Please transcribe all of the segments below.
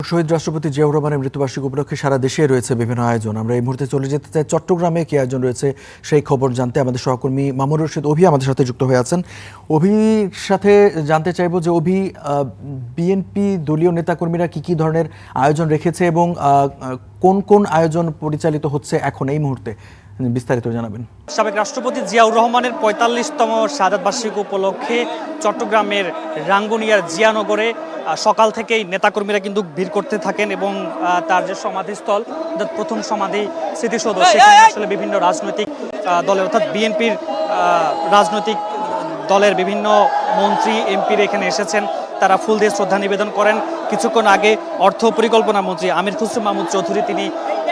শহীদ রাষ্ট্রপতি জিয়াউর রহমানের মৃত্যুবার্ষিকী উপলক্ষে সারা দেশে রয়েছে বিভিন্ন আয়োজন। আমরা এই মুহূর্তে চলে যেতে চাই চট্টগ্রামে কি আয়োজন রয়েছে সেই খবর জানতে আমাদের সহকর্মী মামুনুর রশিদ অভি আমাদের সাথে যুক্ত হয়ে আছেন। অভির সাথে জানতে চাইবো যে অভি, বিএনপি দলীয় নেতাকর্মীরা কি ধরনের আয়োজন রেখেছে এবং কোন কোন আয়োজন পরিচালিত হচ্ছে এখন এই মুহূর্তে, বিস্তারিত জানাবেন। সাবেক রাষ্ট্রপতি জিয়াউর রহমানের ৪৫তম শাহাদাত বার্ষিকী উপলক্ষে চট্টগ্রামের রাঙ্গুনিয়ার জিয়ানগরে সকাল থেকেই নেতাকর্মীরা কিন্তু ভিড় করতে থাকেন এবং তার যে সমাধিস্থল, প্রথম সমাধি স্মৃতিসৌধ, সেখানে আসলে বিভিন্ন রাজনৈতিক দলের অর্থাৎ বিএনপির রাজনৈতিক দলের বিভিন্ন মন্ত্রী এমপিরা এখানে এসেছেন। তারা ফুল দিয়ে শ্রদ্ধা নিবেদন করেন। কিছুক্ষণ আগে অর্থ পরিকল্পনা মন্ত্রী আমির খুসরো মাহমুদ চৌধুরী তিনি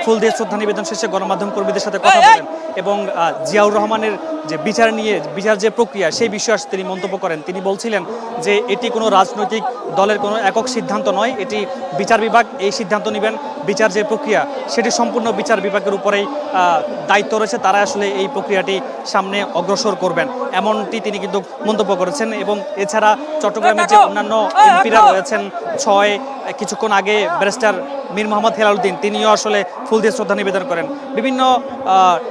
ফুল দিয়ে শ্রদ্ধা নিবেদন শেষে গণমাধ্যম কর্মীদের সাথে কথা বলেন এবং জিয়াউর রহমানের যে বিচার যে প্রক্রিয়া সেই বিষয়ে তিনি মন্তব্য করেন। তিনি বলছিলেন যে এটি কোনো রাজনৈতিক দলের কোনো একক সিদ্ধান্ত নয়, এটি বিচার বিভাগ এই সিদ্ধান্ত নেবেন। বিচার যে প্রক্রিয়া সেটি সম্পূর্ণ বিচার বিভাগের উপরেই দায়িত্ব রয়েছে, তারা আসলে এই প্রক্রিয়াটি সামনে অগ্রসর করবেন, এমনটি তিনি কিন্তু মন্তব্য করেছেন। এবং এছাড়া চট্টগ্রামের যে অন্যান্য এমপিরা রয়েছেন, কিছুক্ষণ আগে ব্যারিস্টার মীর মোহাম্মদ হেলালুদ্দিন তিনিও আসলে ফুল দিয়ে শ্রদ্ধা নিবেদন করেন। বিভিন্ন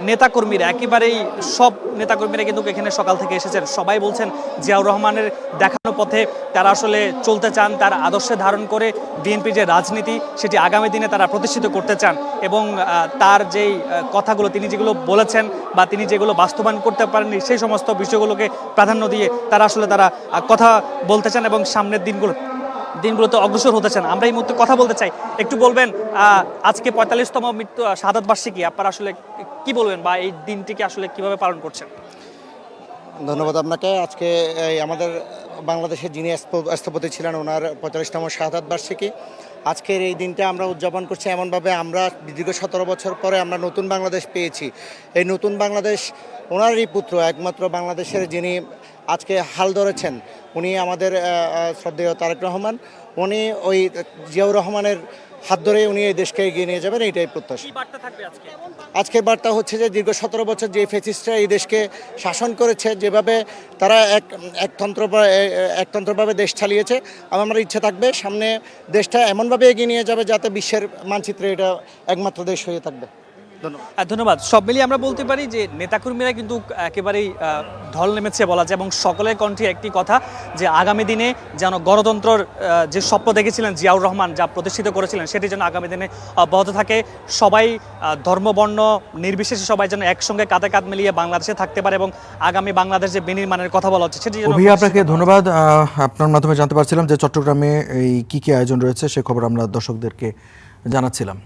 নেতাকর্মীরা, একেবারেই সব নেতাকর্মীরা কিন্তু এখানে সকাল থেকে এসেছেন। সবাই বলছেন জিয়াউর রহমানের দেখানো পথে তারা আসলে চলতে চান, তার আদর্শে ধারণ করে বিএনপির যে রাজনীতি সেটি আগামী দিনে তারা প্রতিষ্ঠিত করতে চান এবং তার যেই কথাগুলো তিনি যেগুলো বলেছেন বা তিনি যেগুলো বাস্তবায়ন করতে পারেননি সেই সমস্ত বিষয়গুলোকে প্রাধান্য দিয়ে তারা কথা বলতে চান এবং সামনের দিনগুলোতে অগ্রসর হতে চান। আমরা এই মুহূর্তে কথা বলতে চাই, একটু বলবেন আজকে ৪৫তম শাহাদাত বার্ষিকী, আপনারা আসলে কি বলবেন বা এই দিনটিকে আসলে কিভাবে পালন করছেন? ধন্যবাদ আপনাকে। আজকে আমাদের বাংলাদেশের যিনি স্থপতি ছিলেন ওনার ৪৫তম শাহাদাত বার্ষিকী। আজকের এই দিনটা আমরা উদযাপন করছি এমনভাবে, আমরা দীর্ঘ ১৭ বছর পরে আমরা নতুন বাংলাদেশ পেয়েছি। এই নতুন বাংলাদেশ ওনারই পুত্র, একমাত্র বাংলাদেশের যিনি আজকে হাল ধরেছেন উনি আমাদের শ্রদ্ধেয় তারেক রহমান। উনি ওই জিয়াউর রহমানের হাত ধরে উনি এই দেশকে এগিয়ে নিয়ে যাবেন, এইটাই প্রত্যাশা। আজকের বার্তা হচ্ছে যে দীর্ঘ ১৭ বছর যে ফ্যাসিস্টরা এই দেশকে শাসন করেছে, যেভাবে তারা একতন্ত্রভাবে দেশ চালিয়েছে, আমার ইচ্ছে থাকবে সামনে দেশটা এমনভাবে এগিয়ে নিয়ে যাবে যাতে বিশ্বের মানচিত্রে এটা একমাত্র দেশ হয়ে থাকবে। ধন্যবাদ। সব মিলিয়ে আমরা বলতে পারি যে নেতাকর্মীরা কিন্তু একেবারেই ঢল নেমেছে বলা যায় এবং সকলের কণ্ঠে একটি কথা যে আগামী দিনে যেন গণতন্ত্রের যে স্বপ্ন দেখেছিলেন জিয়াউর রহমান, যা প্রতিষ্ঠিত করেছিলেন, সেটি যেন আগামী দিনে অব্যাহত থাকে। সবাই ধর্মবর্ণ নির্বিশেষে সবাই যেন একসঙ্গে কাঁধে কাঁধ মিলিয়ে বাংলাদেশে থাকতে পারে এবং আগামী বাংলাদেশ যে বিনির্মাণের কথা বলা হচ্ছে সেটি। আপনাকে ধন্যবাদ। আপনার মাধ্যমে জানতে পারছিলাম যে চট্টগ্রামে এই কি আয়োজন রয়েছে সে খবর আমরা দর্শকদেরকে জানাচ্ছিলাম।